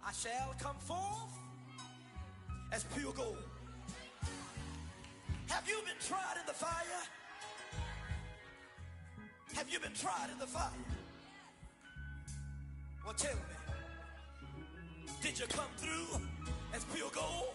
I shall come forth as pure gold. Have you been tried in the fire? Have you been tried in the fire? Well, tell me, did you come through as pure gold?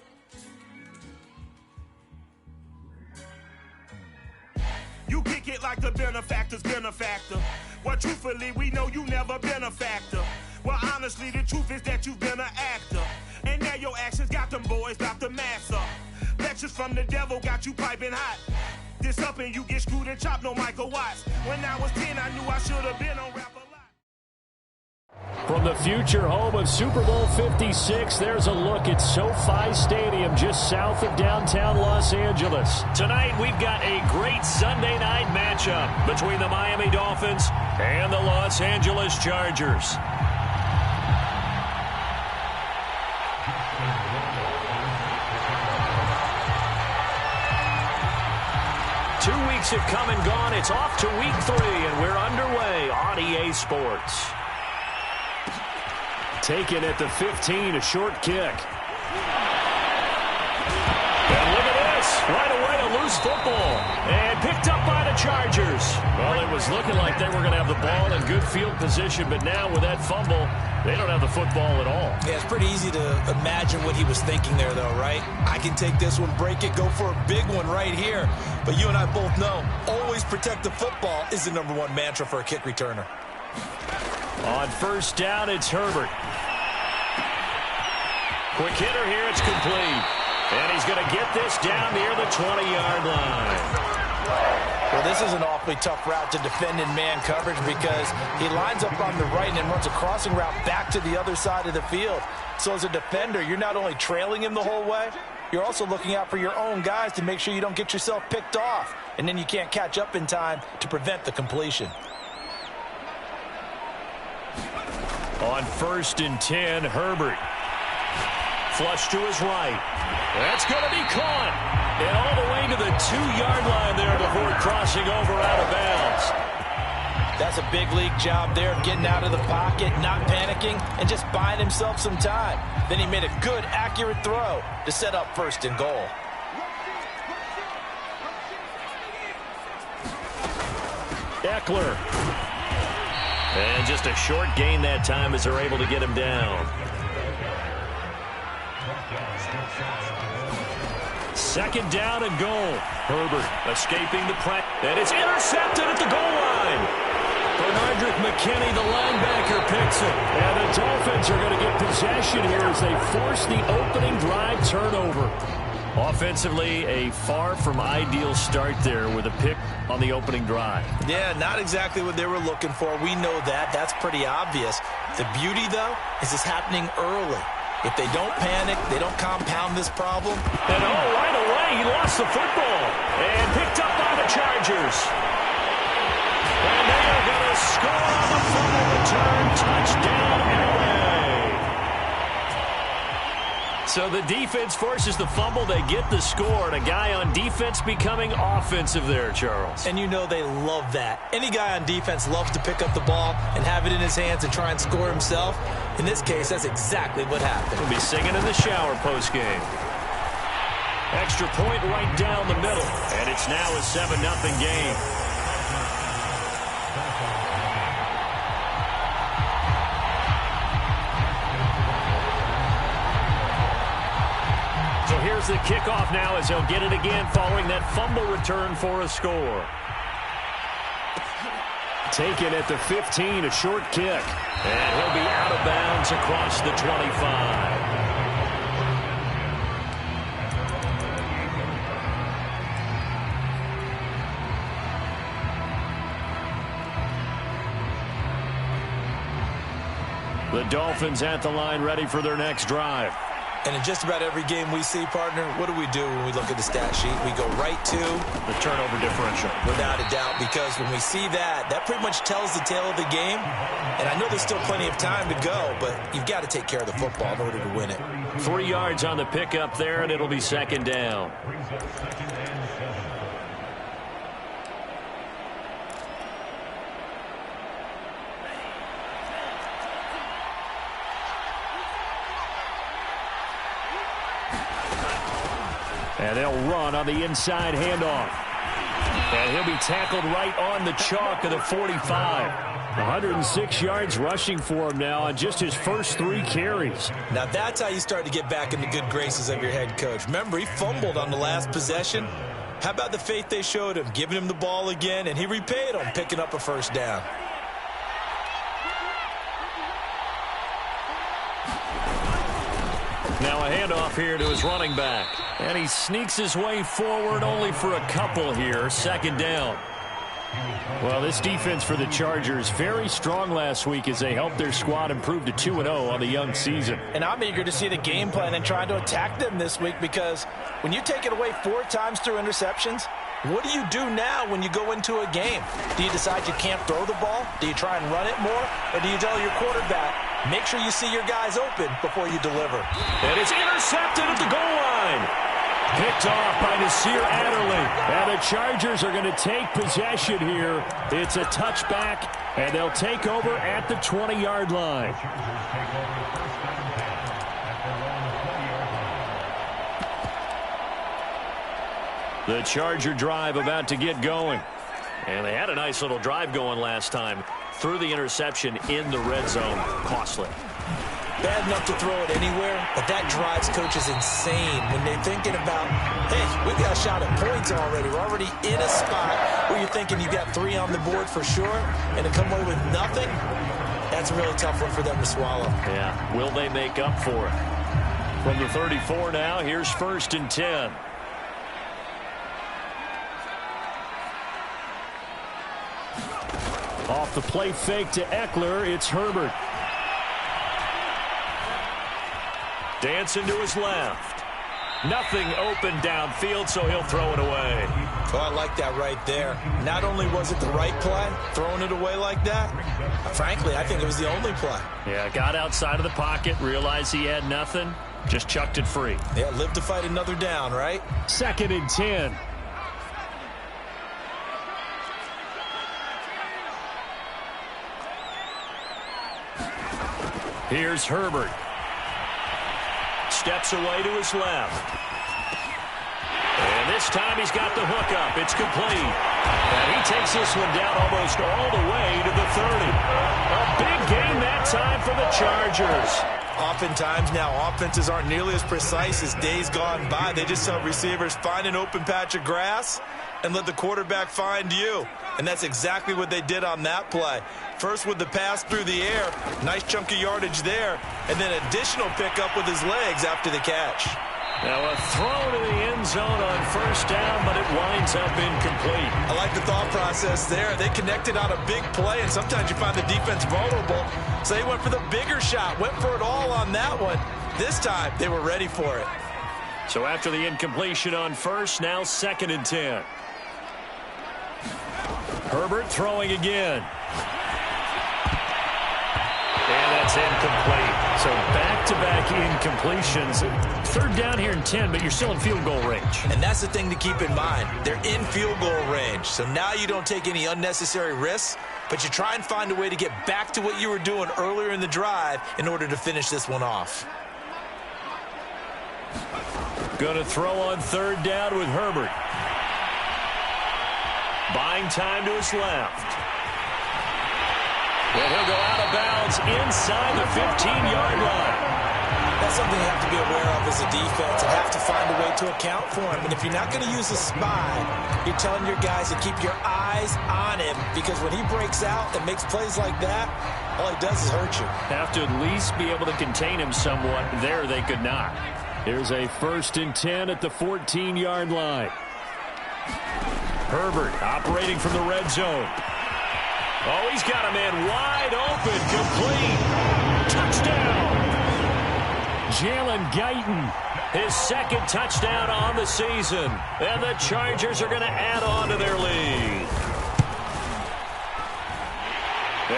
You kick it like the benefactor's benefactor. Well, truthfully, we know you never been a factor. Well, honestly, the truth is that you've been an actor. And now your actions got them boys about to mass up. Lectures from the devil got you piping hot. This up and you get screwed and chopped, no Michael Watts. When I was 10, I knew I should have been on Rap A Lot. From the future home of Super Bowl 56, there's a look at SoFi Stadium just south of downtown Los Angeles. Tonight, we've got a great Sunday night matchup between the Miami Dolphins and the Los Angeles Chargers. 2 weeks have come and gone. It's off to week 3, and we're underway on EA Sports. Taken at the 15, a short kick. And look at this. Right away, a loose football. And picked up by the Chargers. Well, it was looking like they were going to have the ball in good field position, but now with that fumble, they don't have the football at all. Yeah, it's pretty easy to imagine what he was thinking there, though, right? I can take this one, break it, go for a big one right here. But you and I both know, always protect the football is the #1 mantra for a kick returner. On first down, it's Herbert. Quick hitter here, it's complete. And he's going to get this down near the 20-yard line. Well, this is an awfully tough route to defend in man coverage because he lines up on the right and then runs a crossing route back to the other side of the field. So as a defender, you're not only trailing him the whole way, you're also looking out for your own guys to make sure you don't get yourself picked off. And then you can't catch up in time to prevent the completion. On 1st and 10, Herbert. Flush to his right. That's going to be caught. And all the way to the 2-yard line there before crossing over out of bounds. That's a big league job there of getting out of the pocket, not panicking, and just buying himself some time. Then he made a good, accurate throw to set up 1st and goal. Eckler. And just a short gain that time as they're able to get him down. 2nd down and goal. Herbert escaping the press. And it's intercepted at the goal line. Bernardrick McKinney, the linebacker, picks it. And the Dolphins are going to get possession here as they force the opening drive turnover. Offensively, a far from ideal start there with a pick on the opening drive. Yeah, not exactly what they were looking for. We know that. That's pretty obvious. The beauty, though, is it's happening early. If they don't panic, they don't compound this problem. And right away, he lost the football. And picked up by the Chargers. And they are going to score on the fumble return. Touchdown, LA. So the defense forces the fumble. They get the score. And a guy on defense becoming offensive there, Charles. And you know they love that. Any guy on defense loves to pick up the ball and have it in his hands and try and score himself. In this case, that's exactly what happened. He'll be singing in the shower postgame. Extra point right down the middle. And it's now a 7-0 game. So here's the kickoff now as he'll get it again following that fumble return for a score. Taken at the 15, a short kick. And he'll be out of bounds across the 25. The Dolphins at the line ready for their next drive. And in just about every game we see, partner, what do we do when we look at the stat sheet? We go right to the turnover differential. Without a doubt, because when we see that, that pretty much tells the tale of the game. And I know there's still plenty of time to go, but you've got to take care of the football in order to win it. 3 yards on the pickup there, and it'll be 2nd down. And they'll run on the inside handoff. And he'll be tackled right on the chalk of the 45. 106 yards rushing for him now on just his first 3 carries. Now that's how you start to get back in the good graces of your head coach. Remember, he fumbled on the last possession. How about the faith they showed him, giving him the ball again, and he repaid them, picking up a first down. Now a handoff here to his running back. And he sneaks his way forward only for a couple here. Second down. Well, this defense for the Chargers, very strong last week as they helped their squad improve to 2-0 on the young season. And I'm eager to see the game plan and trying to attack them this week, because when you take it away 4 times through interceptions, what do you do now when you go into a game? Do you decide you can't throw the ball? Do you try and run it more? Or do you tell your quarterback, make sure you see your guys open before you deliver? And it's intercepted at the goal line. Picked off by Nasir Adderley. And the Chargers are going to take possession here. It's a touchback, and they'll take over at the 20-yard line. The Charger drive about to get going. And they had a nice little drive going last time. Threw the interception in the red zone. Costly. Bad enough to throw it anywhere, but that drives coaches insane when they're thinking about, hey, we've got a shot at points already. We're already in a spot where you're thinking you got 3 on the board for sure, and to come away with nothing, that's a really tough one for them to swallow. Yeah, will they make up for it? From the 34 now, here's 1st and 10. Off the play fake to Eckler, it's Herbert. Dancing to his left. Nothing open downfield, so he'll throw it away. Oh, I like that right there. Not only was it the right play, throwing it away like that, frankly, I think it was the only play. Yeah, got outside of the pocket, realized he had nothing, just chucked it free. Yeah, live to fight another down, right? 2nd and 10. Here's Herbert. Steps away to his left. And this time he's got the hook up. It's complete. And he takes this one down almost all the way to the 30. A big gain that time for the Chargers. Oftentimes now, offenses aren't nearly as precise as days gone by. They just tell receivers, find an open patch of grass and let the quarterback find you. And that's exactly what they did on that play. First with the pass through the air, nice chunk of yardage there, and then additional pickup with his legs after the catch. Now a throw to the end zone on 1st down, but it winds up incomplete. I like the thought process there. They connected on a big play, and sometimes you find the defense vulnerable. So they went for the bigger shot, went for it all on that one. This time, they were ready for it. So after the incompletion on 1st, now 2nd and 10. Herbert throwing again. And that's incomplete. So back-to-back incompletions. 3rd down here and 10, but you're still in field goal range. And that's the thing to keep in mind. They're in field goal range. So now you don't take any unnecessary risks, but you try and find a way to get back to what you were doing earlier in the drive in order to finish this one off. Going to throw on 3rd down with Herbert. Buying time to his left. And he'll go out of bounds inside the 15-yard line. That's something you have to be aware of as a defense and have to find a way to account for him. And if you're not going to use a spy, you're telling your guys to keep your eyes on him, because when he breaks out and makes plays like that, all he does is hurt you. Have to at least be able to contain him somewhat. There they could not. Here's a 1st and 10 at the 14-yard line. Herbert operating from the red zone. Oh, he's got a man wide open, complete. Touchdown. Jalen Guyton, his 2nd touchdown on the season. And the Chargers are going to add on to their lead.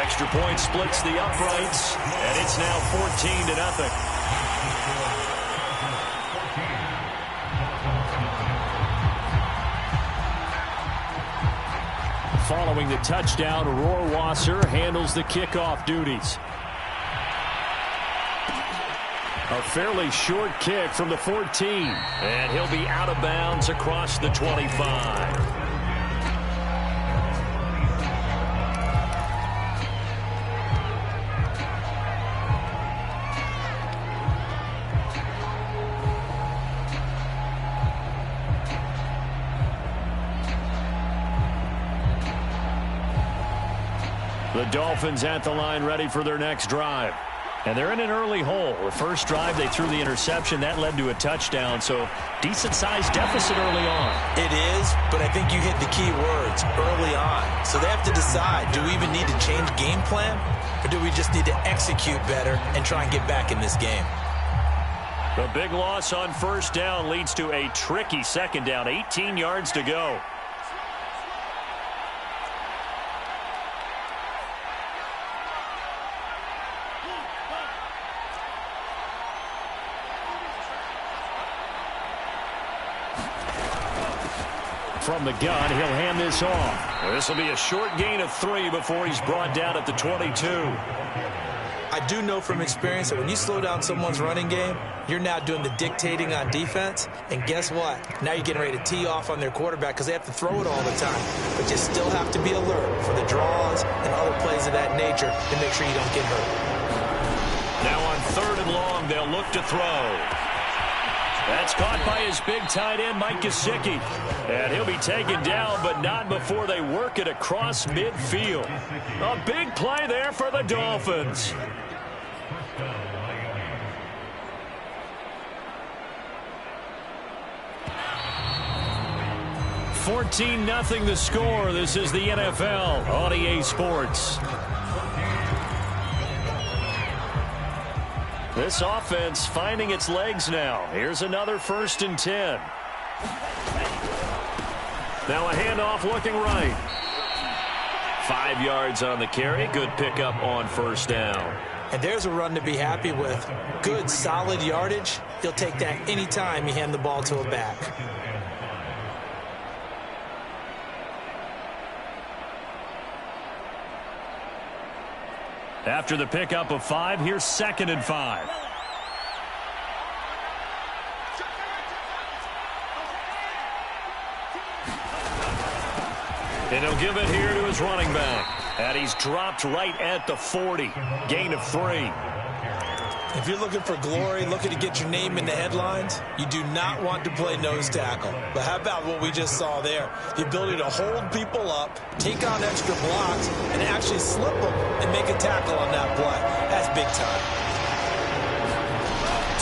Extra point splits the uprights, and it's now 14-0. Following the touchdown, Rohrwasser handles the kickoff duties. A fairly short kick from the 14. And he'll be out of bounds across the 25. The Dolphins at the line ready for their next drive. And they're in an early hole. The first drive, they threw the interception. That led to a touchdown, so decent-sized deficit early on. It is, but I think you hit the key words, early on. So they have to decide, do we even need to change game plan, or do we just need to execute better and try and get back in this game? The big loss on first down leads to a tricky second down. 18 yards to go. From the gun, he'll hand this off. This will be a short gain of 3 before he's brought down at the 22. I do know from experience that when you slow down someone's running game, you're now doing the dictating on defense. And guess what? Now you're getting ready to tee off on their quarterback because they have to throw it all the time. But you still have to be alert for the draws and other plays of that nature to make sure you don't get hurt. Now on 3rd and long, they'll look to throw. That's caught by his big tight end, Mike Gesicki. And he'll be taken down, but not before they work it across midfield. A big play there for the Dolphins. $14-0 the score. This is the NFL on EA Sports. This offense finding its legs now. Here's another 1st and 10. Now a handoff looking right. 5 yards on the carry. Good pickup on first down. And there's a run to be happy with. Good, solid yardage. He'll take that anytime you hand the ball to a back. After the pickup of 5, here's 2nd and 5. And he'll give it here to his running back. And he's dropped right at the 40. Gain of 3. If you're looking for glory, looking to get your name in the headlines, you do not want to play nose tackle. But how about what we just saw there? The ability to hold people up, take on extra blocks, and actually slip them and make a tackle on that play. That's big time.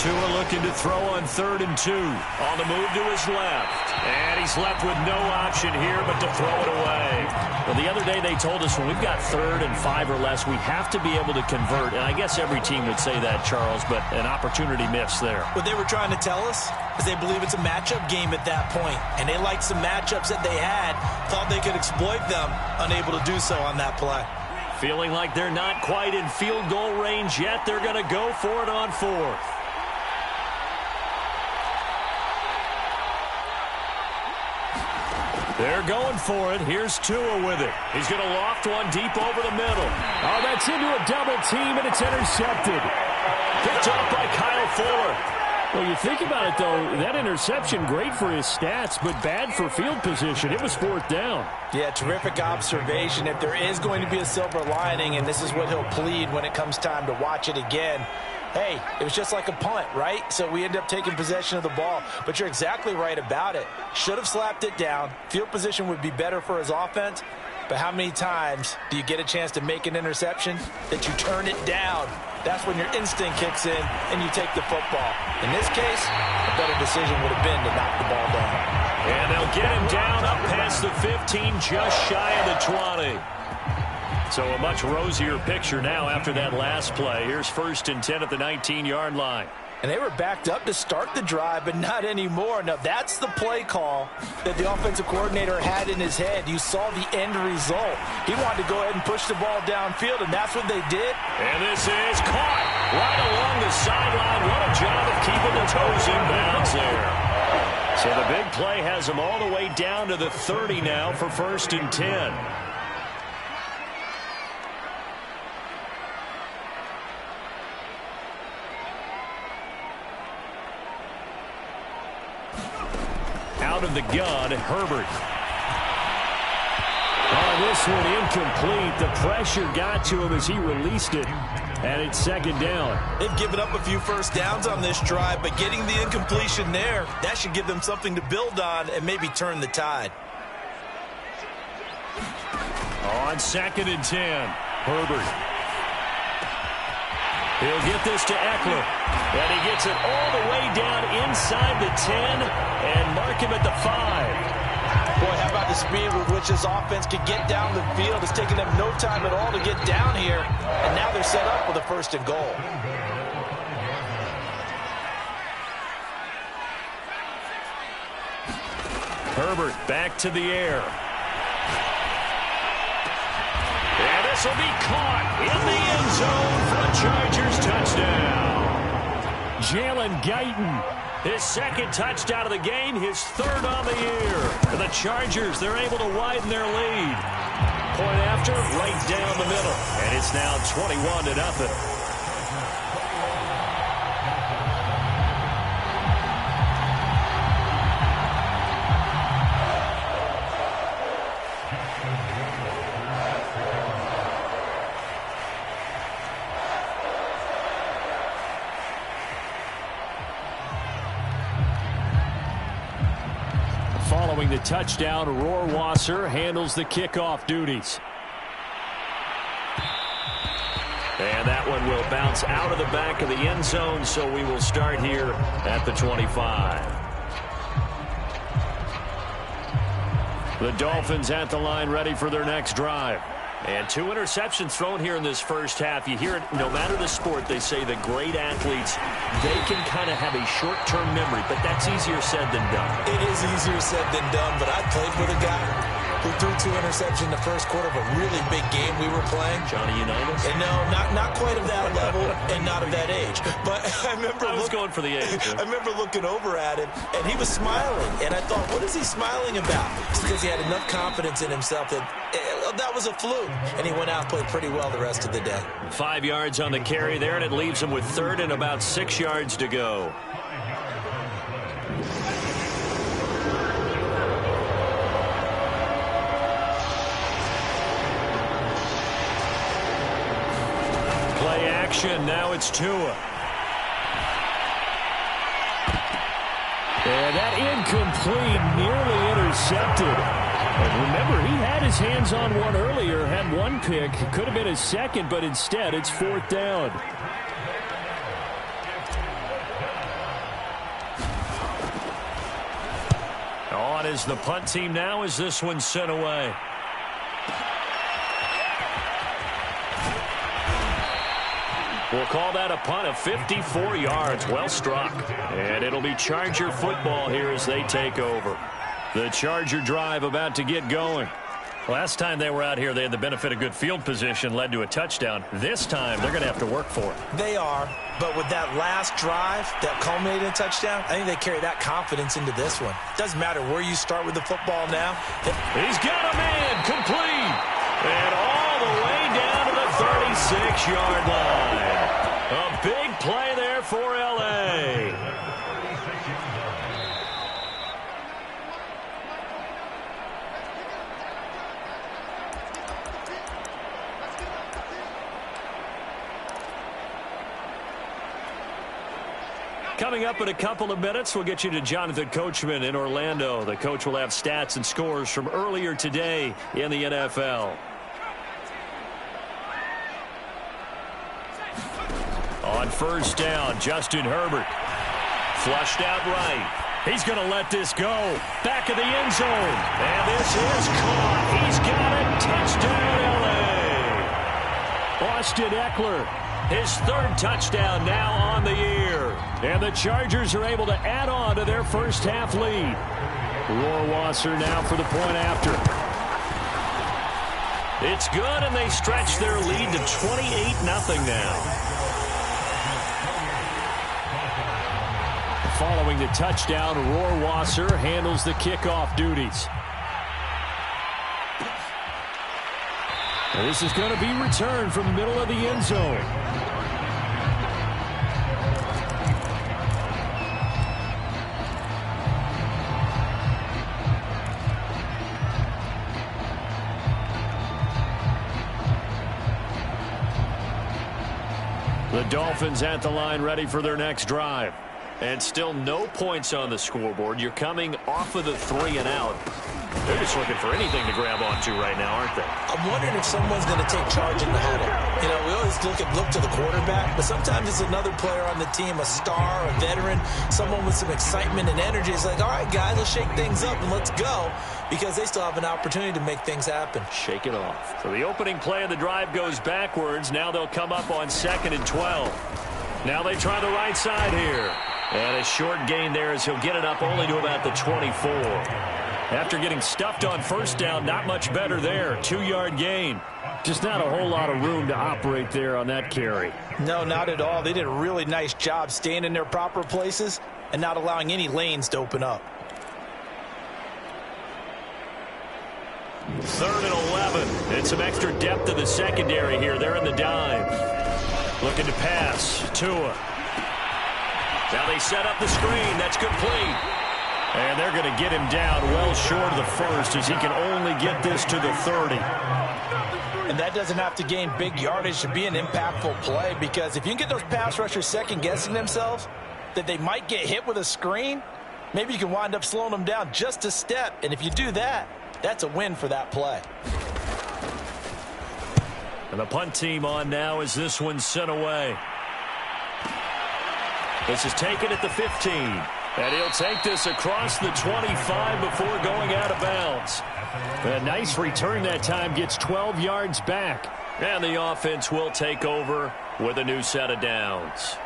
Tua looking to throw on 3rd and 2. On the move to his left. And he's left with no option here but to throw it away. Well, the other day they told us when we've got 3rd and 5 or less, we have to be able to convert. And I guess every team would say that, Charles, but an opportunity missed there. What they were trying to tell us is they believe it's a matchup game at that point. And they liked some matchups that they had, thought they could exploit them, unable to do so on that play. Feeling like they're not quite in field goal range yet, they're going to go for it on 4th. They're going for it. Here's Tua with it. He's going to loft one deep over the middle. Oh, that's into a double team, and it's intercepted. Picked off by Kyle Fuller. Well, you think about it, though, that interception, great for his stats, but bad for field position. It was 4th down. Yeah, terrific observation. If there is going to be a silver lining, and this is what he'll plead when it comes time to watch it again, hey, it was just like a punt, right? So we end up taking possession of the ball. But you're exactly right about it. Should have slapped it down. Field position would be better for his offense. But how many times do you get a chance to make an interception that you turn it down? That's when your instinct kicks in and you take the football. In this case, a better decision would have been to knock the ball down. And they'll get him down up past the 15, just shy of the 20. So a much rosier picture now after that last play. Here's 1st and 10 at the 19-yard line. And they were backed up to start the drive, but not anymore. Now, that's the play call that the offensive coordinator had in his head. You saw the end result. He wanted to go ahead and push the ball downfield, and that's what they did. And this is caught right along the sideline. What a job of keeping the toes in bounds there. So the big play has them all the way down to the 30 now for 1st and 10. Out of the gun, Herbert. Oh, this one incomplete. The pressure got to him as he released it. And it's second down. They've given up a few first downs on this drive, but getting the incompletion there, that should give them something to build on and maybe turn the tide. On 2nd and 10, Herbert. He'll get this to Eckler. And he gets it all the way down inside the 10 and mark him at the 5. Boy, how about the speed with which this offense can get down the field? It's taken them no time at all to get down here, and now they're set up with a 1st and goal. Herbert back to the air. And this will be caught in the end zone for a Chargers touchdown. Jalen Guyton. His 2nd touchdown of the game, his 3rd on the year. And the Chargers, they're able to widen their lead. Point after, right down the middle. And it's now 21-0. Following the touchdown, Rohrwasser handles the kickoff duties. And that one will bounce out of the back of the end zone, so we will start here at the 25. The Dolphins at the line, ready for their next drive. And 2 interceptions thrown here in this first half. You hear it, no matter the sport, they say the great athletes, they can kind of have a short-term memory, but that's easier said than done. It is easier said than done, but I played with a guy who threw 2 interceptions in the first quarter of a really big game we were playing. Johnny Unitas? And no, not quite of that level and not of that age. But I remember I was going for the age. I remember looking over at him, and he was smiling. And I thought, what is he smiling about? It's because he had enough confidence in himself that was a fluke. And he went out and played pretty well the rest of the day. 5 yards on the carry there, and it leaves him with 3rd and about 6 yards to go. Play action. Now it's Tua. And that incomplete, nearly intercepted. And remember, he had his hands on one earlier, had 1 pick. It could have been his 2nd, but instead it's 4th down. On is the punt team now as this one's sent away. We'll call that a punt of 54 yards. Well struck. And it'll be Charger football here as they take over. The Charger drive about to get going. Last time they were out here, they had the benefit of good field position, led to a touchdown. This time, they're going to have to work for it. They are, but with that last drive that culminated in a touchdown, I think they carry that confidence into this one. Doesn't matter where you start with the football now. He's got a man, complete, and all the way down to the 36-yard line. A big play there for L.A. Coming up in a couple of minutes, we'll get you to Jonathan Coachman in Orlando. The coach will have stats and scores from earlier today in the NFL. On 1st down, Justin Herbert. Flushed out right. He's going to let this go. Back of the end zone. And this is caught. He's got it. Touchdown, L.A. Austin Eckler. His 3rd touchdown now on the year. And the Chargers are able to add on to their first half lead. Rohrwasser now for the point after. It's good, and they stretch their lead to 28-0 now. Following the touchdown, Rohrwasser handles the kickoff duties. This is going to be returned from the middle of the end zone. Dolphins at the line ready for their next drive. And still no points on the scoreboard. You're coming off of the 3 and out. They're just looking for anything to grab onto right now, aren't they? I'm wondering if someone's going to take charge in the huddle. You know, we always look to the quarterback, but sometimes it's another player on the team, a star, a veteran, someone with some excitement and energy. It's like, all right, guys, let's shake things up and let's go, because they still have an opportunity to make things happen. Shake it off. So the opening play of the drive goes backwards. Now they'll come up on 2nd and 12. Now they try the right side here. And a short gain there as he'll get it up only to about the 24. After getting stuffed on first down, not much better there. 2-yard gain. Just not a whole lot of room to operate there on that carry. No, not at all. They did a really nice job staying in their proper places and not allowing any lanes to open up. 3rd and 11. And some extra depth to the secondary here. They're in the dime. Looking to pass. Tua. Now they set up the screen. That's complete. And they're going to get him down well short of the first as he can only get this to the 30. And that doesn't have to gain big yardage to be an impactful play, because if you can get those pass rushers second-guessing themselves that they might get hit with a screen, maybe you can wind up slowing them down just a step. And if you do that, that's a win for that play. And the punt team on now as this one's sent away. This is taken at the 15. And he'll take this across the 25 before going out of bounds. A nice return that time, gets 12 yards back. And the offense will take over with a new set of downs.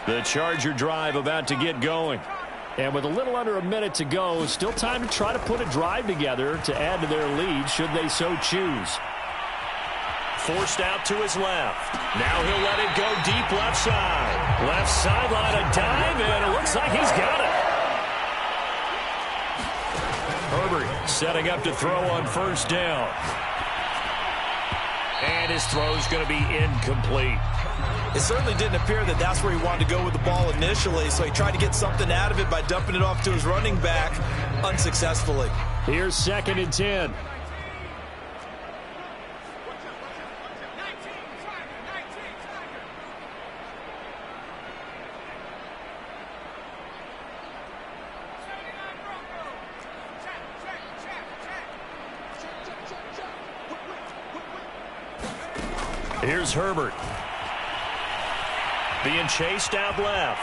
The Charger drive about to get going. And with a little under a minute to go, still time to try to put a drive together to add to their lead should they so choose. Forced out to his left. Now he'll let it go deep left side. Left sideline, a dive, and it looks like he's got it. Herbert setting up to throw on first down. And his throw's going to be incomplete. It certainly didn't appear that that's where he wanted to go with the ball initially, so he tried to get something out of it by dumping it off to his running back unsuccessfully. Here's 2nd and 10. Here's Herbert. Being chased out left.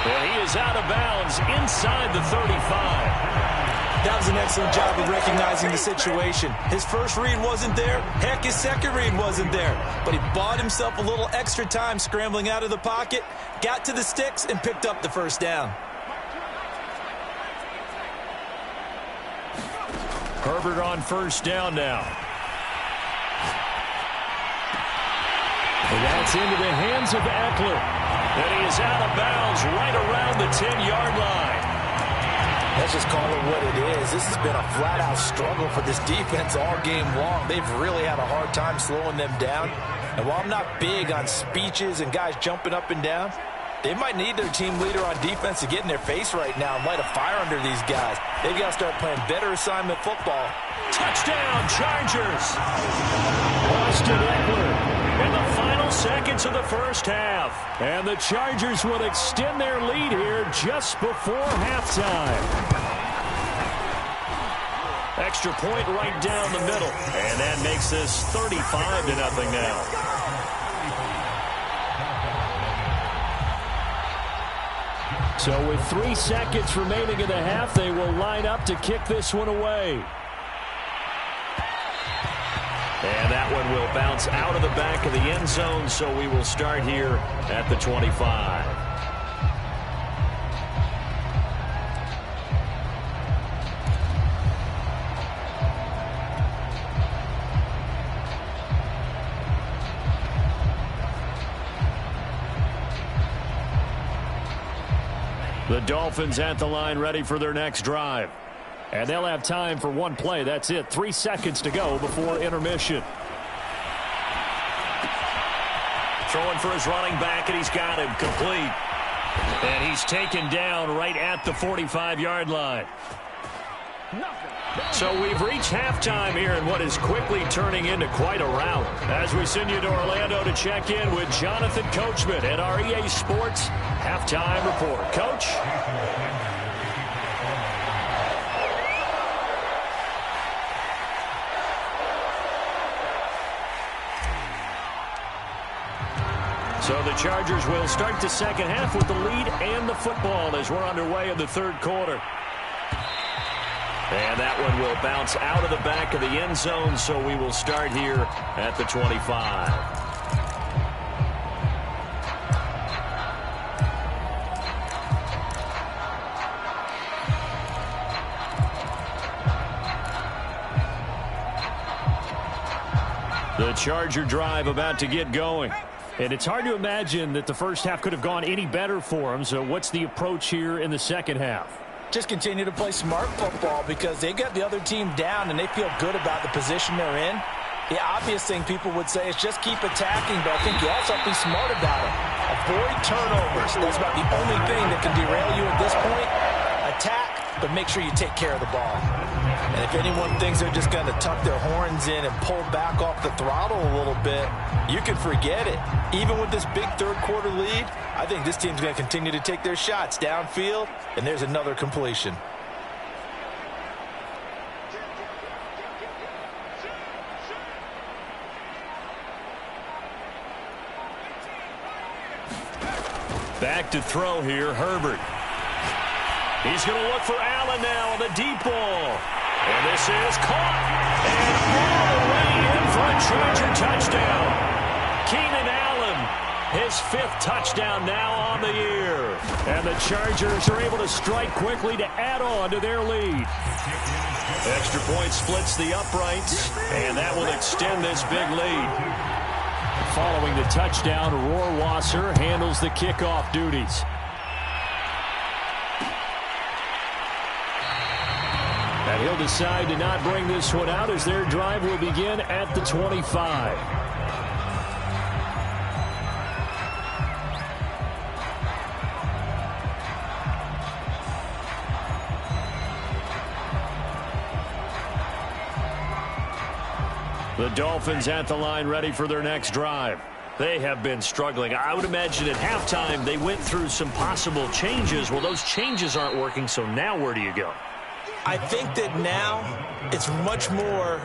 Well, he is out of bounds inside the 35. That was an excellent job of recognizing the situation. His first read wasn't there. Heck, his second read wasn't there. But he bought himself a little extra time scrambling out of the pocket, got to the sticks, and picked up the first down. Herbert on first down now. And that's into the hands of Eckler. And he is out of bounds right around the 10-yard line. Let's just call it what it is. This has been a flat-out struggle for this defense all game long. They've really had a hard time slowing them down. And while I'm not big on speeches and guys jumping up and down, they might need their team leader on defense to get in their face right now and light a fire under these guys. They've got to start playing better assignment football. Touchdown, Chargers! Austin Eckler in the final seconds of the first half. And the Chargers will extend their lead here just before halftime. Extra point right down the middle. And that makes this 35-0 now. So with 3 seconds remaining in the half, they will line up to kick this one away. And that one will bounce out of the back of the end zone, so we will start here at the 25. The Dolphins at the line ready for their next drive. And they'll have time for one play. That's it. 3 seconds to go before intermission. Throwing for his running back, and he's got him complete. And he's taken down right at the 45-yard line. So we've reached halftime here in what is quickly turning into quite a rout. As we send you to Orlando to check in with Jonathan Coachman at our EA Sports Halftime Report. Coach? So the Chargers will start the second half with the lead and the football as we're underway in the third quarter. And that one will bounce out of the back of the end zone, so we will start here at the 25. The Charger drive about to get going. And it's hard to imagine that the first half could have gone any better for them. So what's the approach here in the second half? Just continue to play smart football because they got the other team down and they feel good about the position they're in. The obvious thing people would say is just keep attacking, but I think you also have to be smart about it. Avoid turnovers. That's about the only thing that can derail you at this point. Attack, but make sure you take care of the ball. And if anyone thinks they're just going to tuck their horns in and pull back off the throttle a little bit, you can forget it. Even with this big third quarter lead, I think this team's going to continue to take their shots downfield, and there's another completion. Back to throw here, Herbert. He's going to look for Allen now on the deep ball. And this is caught. And all the way in for a Charger touchdown. Keenan Allen, his 5th touchdown now on the year. And the Chargers are able to strike quickly to add on to their lead. Extra point splits the uprights, and that will extend this big lead. Following the touchdown, Rohrwasser handles the kickoff duties. And he'll decide to not bring this one out as their drive will begin at the 25. The Dolphins at the line ready for their next drive. They have been struggling. I would imagine at halftime they went through some possible changes. Well, those changes aren't working, so now where do you go? I think that now it's much more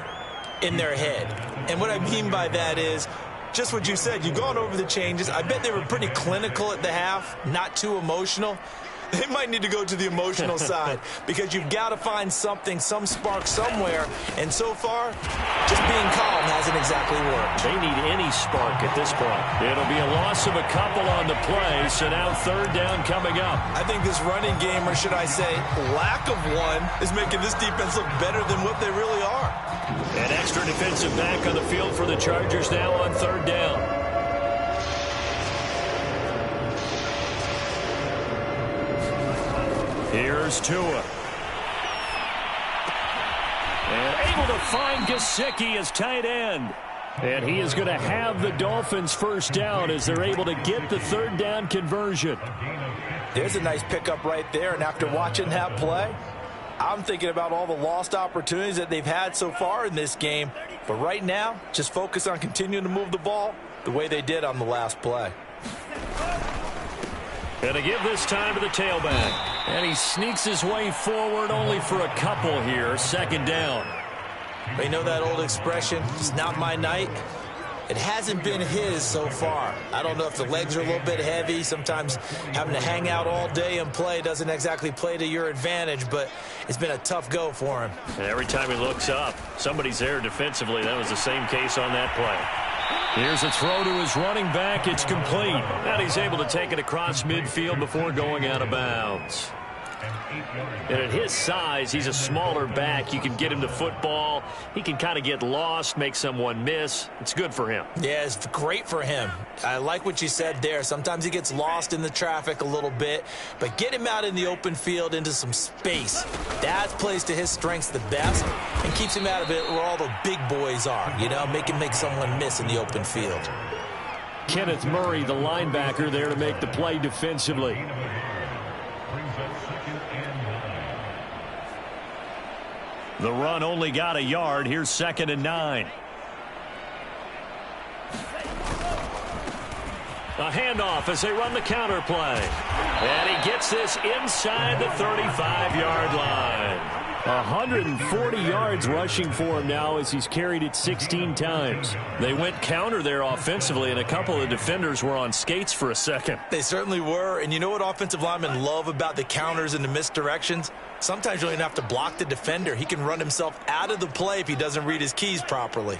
in their head. And what I mean by that is just what you said. You've gone over the changes. I bet they were pretty clinical at the half, not too emotional. They might need to go to the emotional side because you've got to find something, some spark somewhere. And so far, just being calm hasn't exactly worked. They need any spark at this point. It'll be a loss of a couple on the play, so now third down coming up. I think this running game, or should I say lack of one, is making this defense look better than what they really are. An extra defensive back on the field for the Chargers now on third down. Here's Tua. And able to find Gesicki as tight end. And he is going to have the Dolphins first down as they're able to get the third down conversion. There's a nice pickup right there. And after watching that play, I'm thinking about all the lost opportunities that they've had so far in this game. But right now, just focus on continuing to move the ball the way they did on the last play. And to give this time to the tailback. And he sneaks his way forward only for a couple here. Second down. You know that old expression, it's not my night? It hasn't been his so far. I don't know if the legs are a little bit heavy. Sometimes having to hang out all day and play doesn't exactly play to your advantage, but it's been a tough go for him. And every time he looks up, somebody's there defensively. That was the same case on that play. Here's a throw to his running back. It's complete. And he's able to take it across midfield before going out of bounds. And at his size, he's a smaller back. You can get him the football. He can kind of get lost, make someone miss. It's good for him. Yeah, it's great for him. I like what you said there. Sometimes he gets lost in the traffic a little bit, but get him out in the open field into some space. That plays to his strengths the best and keeps him out of it where all the big boys are. You know, make him make someone miss in the open field. Kenneth Murray, the linebacker, there to make the play defensively. The run only got a yard. Here's 2nd and 9. A handoff as they run the counter play. And he gets this inside the 35-yard line. 140 yards rushing for him now as he's carried it 16 times. They went counter there offensively, and a couple of defenders were on skates for a second. They certainly were, and you know what offensive linemen love about the counters and the misdirections? Sometimes you don't even have to block the defender. He can run himself out of the play if he doesn't read his keys properly.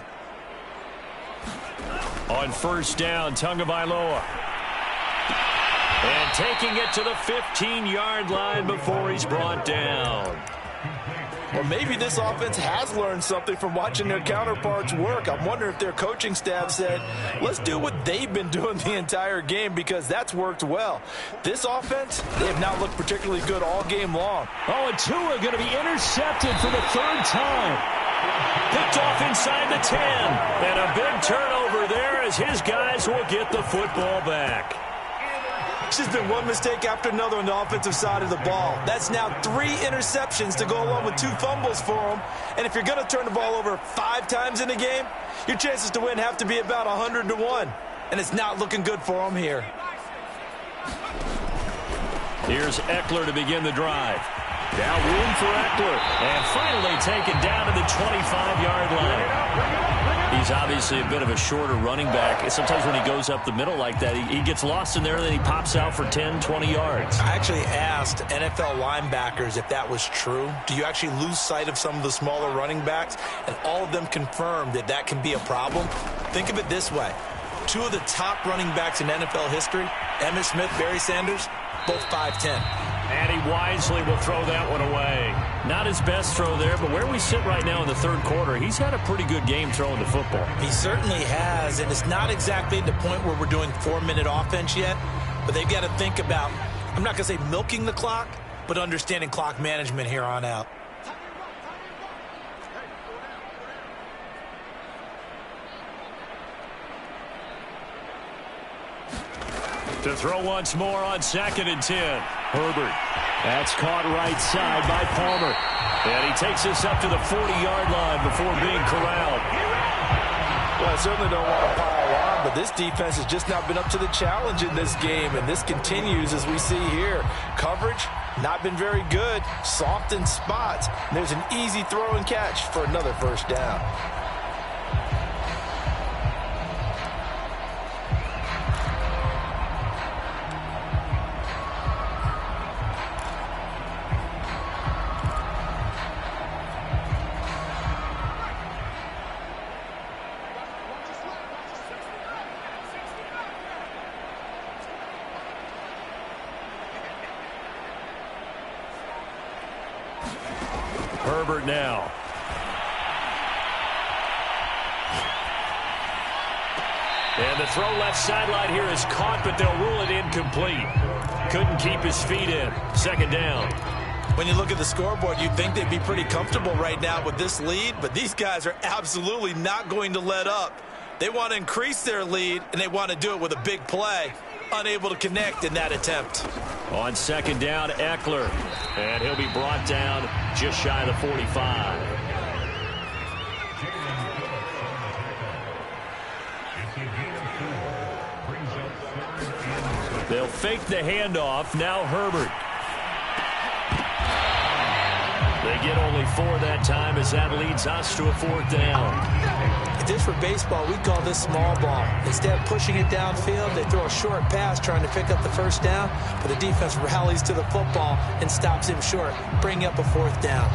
On 1st down, Tagovailoa. And taking it to the 15-yard line before he's brought down. Well, maybe this offense has learned something from watching their counterparts work. I'm wondering if their coaching staff said, let's do what they've been doing the entire game, because that's worked well. This offense, they have not looked particularly good all game long. Oh, and Tua going to be intercepted for the 3rd time. Picked off inside the 10. And a big turnover there as his guys will get the football back. It's just been one mistake after another on the offensive side of the ball. That's now 3 interceptions to go along with 2 fumbles for them. And if you're going to turn the ball over 5 times in a game, your chances to win have to be about 100-1. And it's not looking good for them here. Here's Eckler to begin the drive. Now room for Eckler. And finally taken down to the 25-yard line. He's obviously a bit of a shorter running back. Sometimes when he goes up the middle like that, he gets lost in there, and then he pops out for 10, 20 yards. I actually asked NFL linebackers if that was true. Do you actually lose sight of some of the smaller running backs? And all of them confirmed that that can be a problem. Think of it this way. 2 of the top running backs in NFL history, Emmitt Smith, Barry Sanders, both 5'10". And he wisely will throw that one away. Not his best throw there, but where we sit right now in the 3rd quarter, he's had a pretty good game throwing the football. He certainly has, and it's not exactly the point where we're doing 4-minute offense yet, but they've got to think about, I'm not going to say milking the clock, but understanding clock management here on out. To throw once more on 2nd and 10. Herbert. That's caught right side by Palmer. And he takes this up to the 40-yard line before being corralled. Well, I certainly don't want to pile on, but this defense has just not been up to the challenge in this game, and this continues as we see here. Coverage, not been very good. Soft in spots. And there's an easy throw and catch for another 1st down. Herbert now. And the throw left sideline here is caught, but they'll rule it incomplete. Couldn't keep his feet in. 2nd down. When you look at the scoreboard, you'd think they'd be pretty comfortable right now with this lead, but these guys are absolutely not going to let up. They want to increase their lead, and they want to do it with a big play. Unable to connect in that attempt. On 2nd down, Eckler. And he'll be brought down just shy of the 45. They'll fake the handoff. Now Herbert. They get only 4 that time as that leads us to a 4th down. If this were baseball, we'd call this small ball. Instead of pushing it downfield, they throw a short pass trying to pick up the 1st down, but the defense rallies to the football and stops him short, bringing up a 4th down.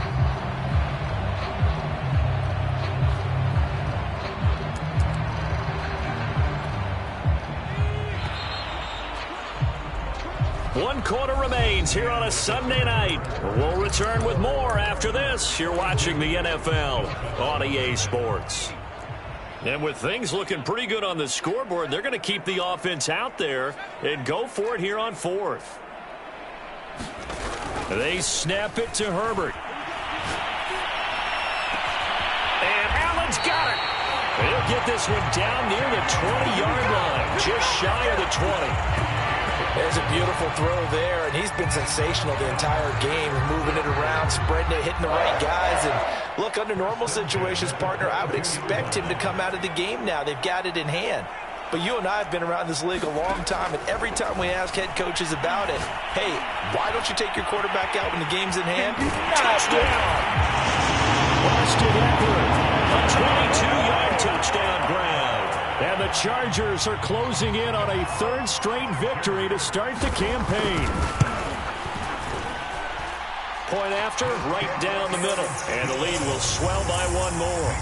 One quarter remains here on a Sunday night. We'll return with more after this. You're watching the NFL on EA Sports. And with things looking pretty good on the scoreboard, they're going to keep the offense out there and go for it here on 4th. They snap it to Herbert. And Allen's got it. He'll get this one down near the 20-yard line, just shy of the 20. There's a beautiful throw there, and he's been sensational the entire game, moving it around, spreading it, hitting the right guys. And look, under normal situations, partner, I would expect him to come out of the game now. They've got it in hand. But you and I have been around this league a long time, and every time we ask head coaches about it, hey, why don't you take your quarterback out when the game's in hand? Touchdown! Austin Eckler, a 22-yard touchdown grab. And the Chargers are closing in on a third straight victory to start the campaign. Point after, right down the middle. And the lead will swell by one more.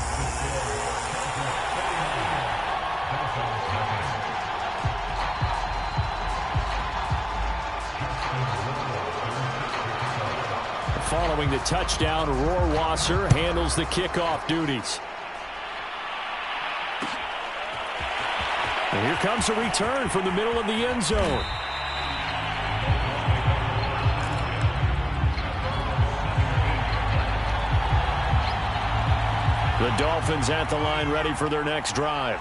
Following the touchdown, Rohrwasser handles the kickoff duties. And here comes a return from the middle of the end zone. The Dolphins at the line, ready for their next drive.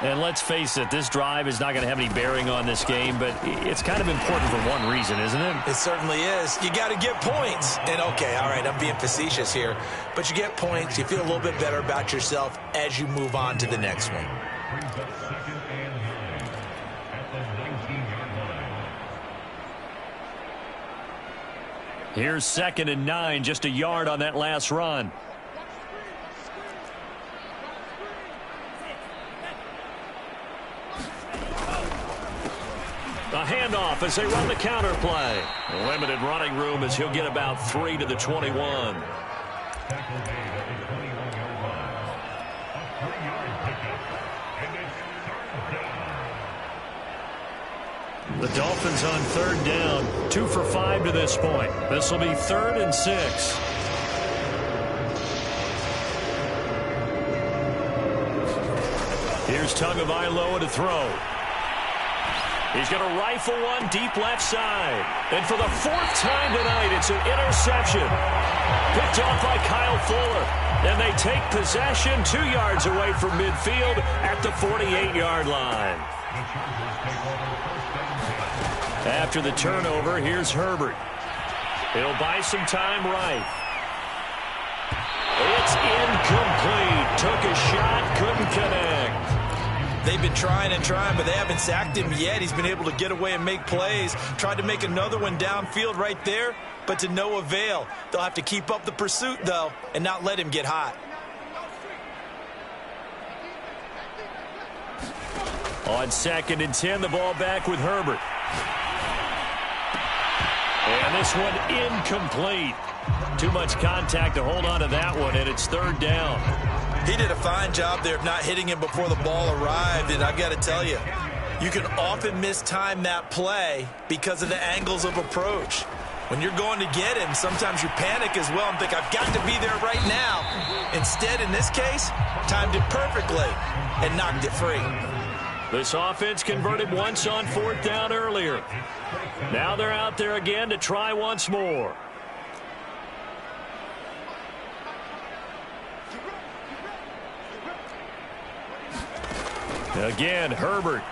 And let's face it, this drive is not going to have any bearing on this game, but it's kind of important for one reason, isn't it? It certainly is. You got to get points. And, okay, all right, I'm being facetious here. But you get points, you feel a little bit better about yourself as you move on to the next one. Here's 2nd and 9, just a yard on that last run. A handoff as they run the counter play. Limited running room as he'll get about 3 to the 21. The Dolphins on 3rd down, 2 for 5 to this point. This will be 3rd and 6. Here's Tagovailoa to throw. He's going to rifle one deep left side. And for the 4th time tonight, it's an interception. Picked off by Kyle Fuller. And they take possession 2 yards away from midfield at the 48-yard line. After the turnover, here's Herbert. He'll buy some time right. It's incomplete. Took a shot, couldn't connect. They've been trying and trying, but they haven't sacked him yet. He's been able to get away and make plays. Tried to make another one downfield right there, but to no avail. They'll have to keep up the pursuit, though, and not let him get hot. On 2nd and 10, the ball back with Herbert. And this one incomplete. Too much contact to hold on to that one, and it's 3rd down. He did a fine job there of not hitting him before the ball arrived, and I've got to tell you, you can often mistime that play because of the angles of approach. When you're going to get him, sometimes you panic as well and think, I've got to be there right now. Instead, in this case, timed it perfectly and knocked it free. This offense converted once on 4th down earlier. Now they're out there again to try once more. Again, Herbert.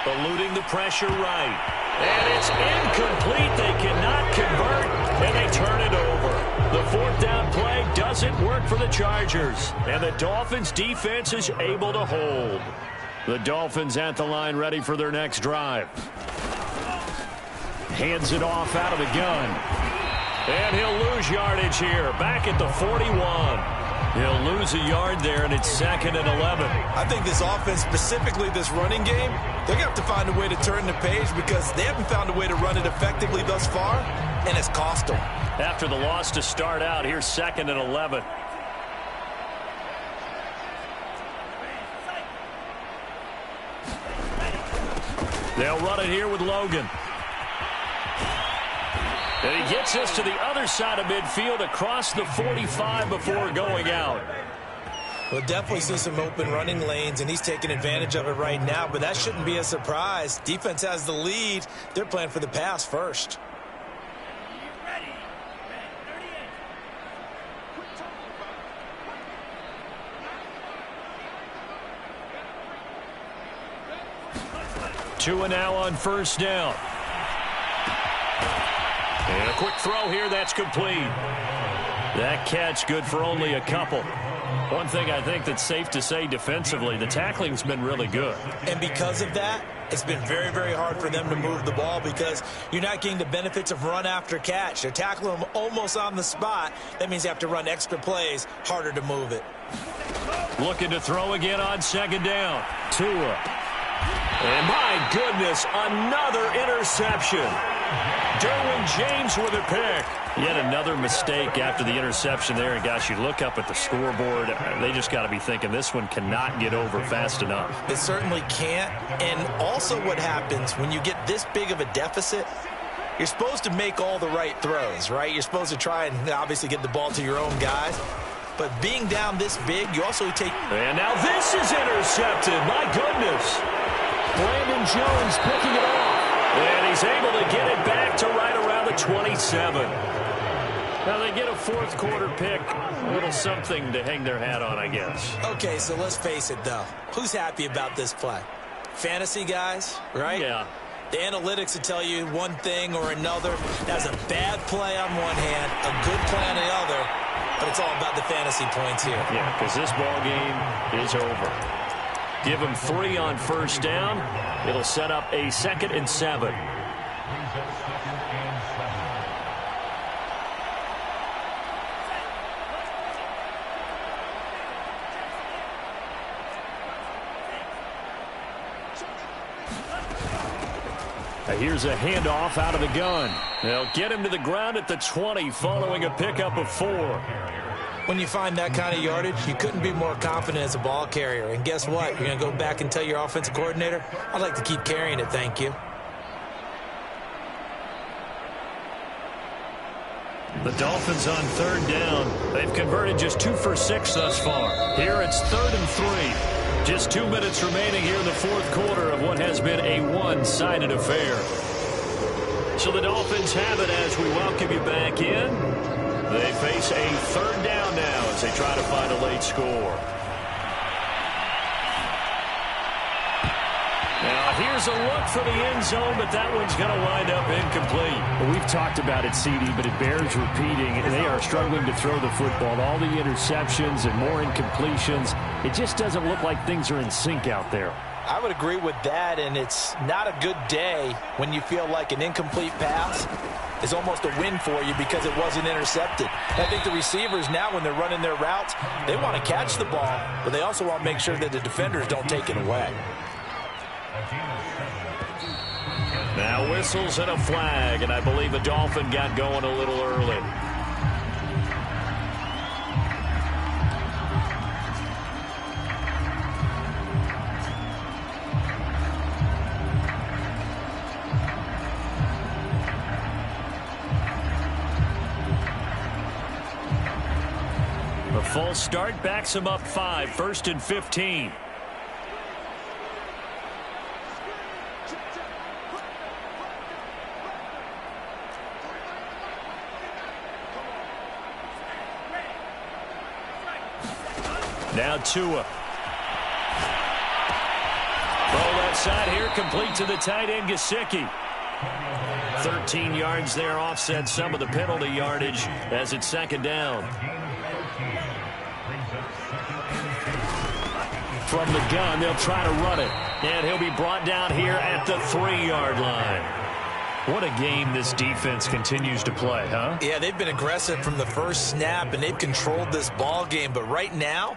Eluding the pressure right. And it's incomplete. They cannot convert, and they turn it over. The 4th down play doesn't work for the Chargers, and the Dolphins' defense is able to hold. The Dolphins at the line ready for their next drive. Hands it off out of the gun. And he'll lose yardage here, back at the 41. He'll lose a yard there, and it's 2nd and 11. I think this offense, specifically this running game, they're going to have to find a way to turn the page because they haven't found a way to run it effectively thus far, and it's cost them. After the loss to start out, here's 2nd and 11. They'll run it here with Logan. And he gets us to the other side of midfield across the 45 before going out. We'll definitely see some open running lanes, and he's taking advantage of it right now, but that shouldn't be a surprise. Defense has the lead. They're playing for the pass first. Tua now on first down. And a quick throw here, that's complete. That catch good for only a couple. One thing I think that's safe to say defensively, the tackling's been really good. And because of that, it's been very, very hard for them to move the ball because you're not getting the benefits of run after catch. They're tackling them almost on the spot. That means you have to run extra plays, harder to move it. Looking to throw again on second down. Tua. And my goodness, another interception. Derwin James with a pick. Yet another mistake after the interception there. And, gosh, you look up at the scoreboard, they just got to be thinking this one cannot get over fast enough. It certainly can't. And also what happens when you get this big of a deficit, you're supposed to make all the right throws, right? You're supposed to try and obviously get the ball to your own guys. But being down this big, you also take... And now this is intercepted. My goodness. Brandon Jones picking it off. And he's able to get it back to right around the 27. Now they get a fourth quarter pick. A little something to hang their hat on, I guess. Okay, so let's face it, though. Who's happy about this play? Fantasy guys, right? Yeah. The analytics will tell you one thing or another. That's a bad play on one hand, a good play on the other. But it's all about the fantasy points here. Yeah, because this ball game is over. Give him 3 on first down. It'll set up a 2nd and 7. Here's a handoff out of the gun. They'll get him to the ground at the 20 following a pickup of 4. When you find that kind of yardage, you couldn't be more confident as a ball carrier. And guess what? You're going to go back and tell your offensive coordinator, I'd like to keep carrying it, thank you. The Dolphins on 3rd down. They've converted just 2 for 6 thus far. Here it's 3rd and 3. Just 2 minutes remaining here in the fourth quarter of what has been a one-sided affair. So the Dolphins have it as we welcome you back in. They face a 3rd down now as they try to find a late score. Now here's a look for the end zone, but that one's going to wind up incomplete. Well, we've talked about it, CD, but it bears repeating. They are struggling to throw the football. All the interceptions and more incompletions. It just doesn't look like things are in sync out there. I would agree with that, and it's not a good day when you feel like an incomplete pass is almost a win for you because it wasn't intercepted. And I think the receivers now, when they're running their routes, they want to catch the ball, but they also want to make sure that the defenders don't take it away. Now whistles and a flag, and I believe a Dolphin got going a little early. The full start backs him up 5, 1st and 15. Now Tua. Throw left side here, complete to the tight end, Gesicki. 13 yards there, offset some of the penalty yardage as it's 2nd down. From the gun, they'll try to run it. And he'll be brought down here at the 3-yard line. What a game this defense continues to play, huh? Yeah, they've been aggressive from the first snap, and they've controlled this ball game. But right now,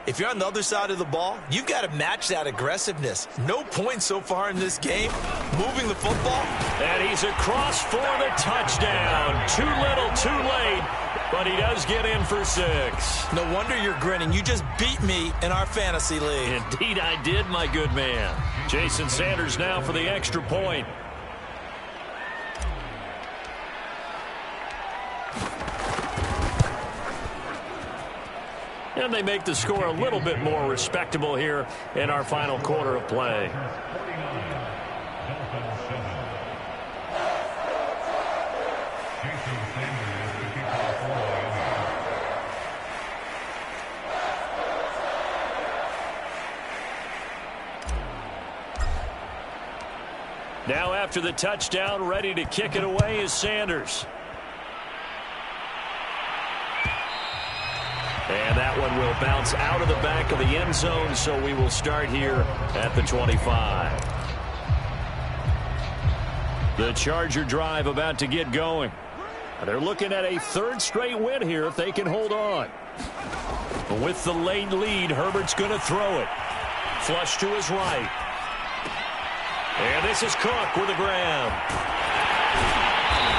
if you're on the other side of the ball, you've got to match that aggressiveness. No points so far in this game. Moving the football. And he's across for the touchdown. Too little, too late. But he does get in for 6. No wonder you're grinning. You just beat me in our fantasy league. Indeed I did, my good man. Jason Sanders now for the extra point. And they make the score a little bit more respectable here in our final quarter of play. Now after the touchdown, ready to kick it away is Sanders. And that one will bounce out of the back of the end zone, so we will start here at the 25. The Charger drive about to get going. They're looking at a third straight win here if they can hold on. With the late lead, Herbert's going to throw it. Flush to his right. And this is Cook with the grab.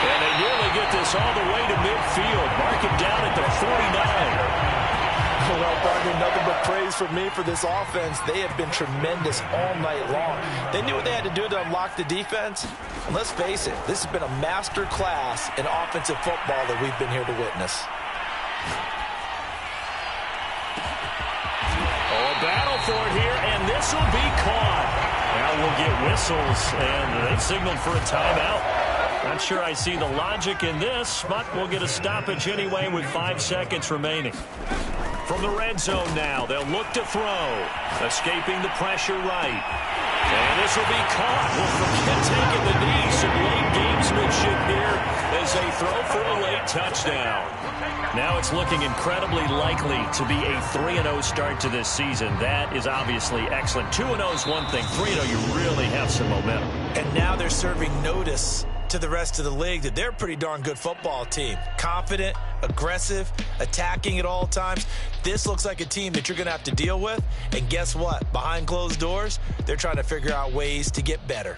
And they nearly get this all the way to midfield. Mark it down at the 49. Well, partner, nothing but praise from me for this offense. They have been tremendous all night long. They knew what they had to do to unlock the defense. And let's face it, this has been a master class in offensive football that we've been here to witness. Oh, a battle for it here, and this will be caught. Now we'll get whistles, and they signaled for a timeout. Not sure I see the logic in this, but we'll get a stoppage anyway with 5 seconds remaining. From the red zone now, they'll look to throw. Escaping the pressure right. And this will be caught. We'll forget taking the knee. Some late gamesmanship here as they throw for a late touchdown. Now it's looking incredibly likely to be a 3-0 start to this season. That is obviously excellent. 2-0 is one thing. 3-0, you really have some momentum. And now they're serving notice to the rest of the league that they're a pretty darn good football team. Confident, aggressive, attacking at all times. This looks like a team that you're going to have to deal with. And guess what? Behind closed doors, they're trying to figure out ways to get better.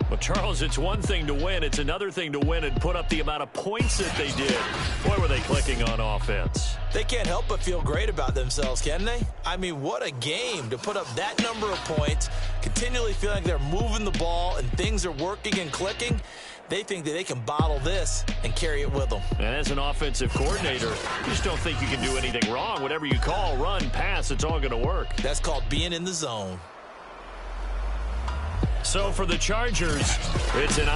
Well, Charles, it's one thing to win. It's another thing to win and put up the amount of points that they did. Boy, were they clicking on offense. They can't help but feel great about themselves, can they? I mean, what a game to put up that number of points, continually feeling like they're moving the ball and things are working and clicking. They think that they can bottle this and carry it with them. And as an offensive coordinator, you just don't think you can do anything wrong. Whatever you call, run, pass, it's all going to work. That's called being in the zone. So for the Chargers, it's an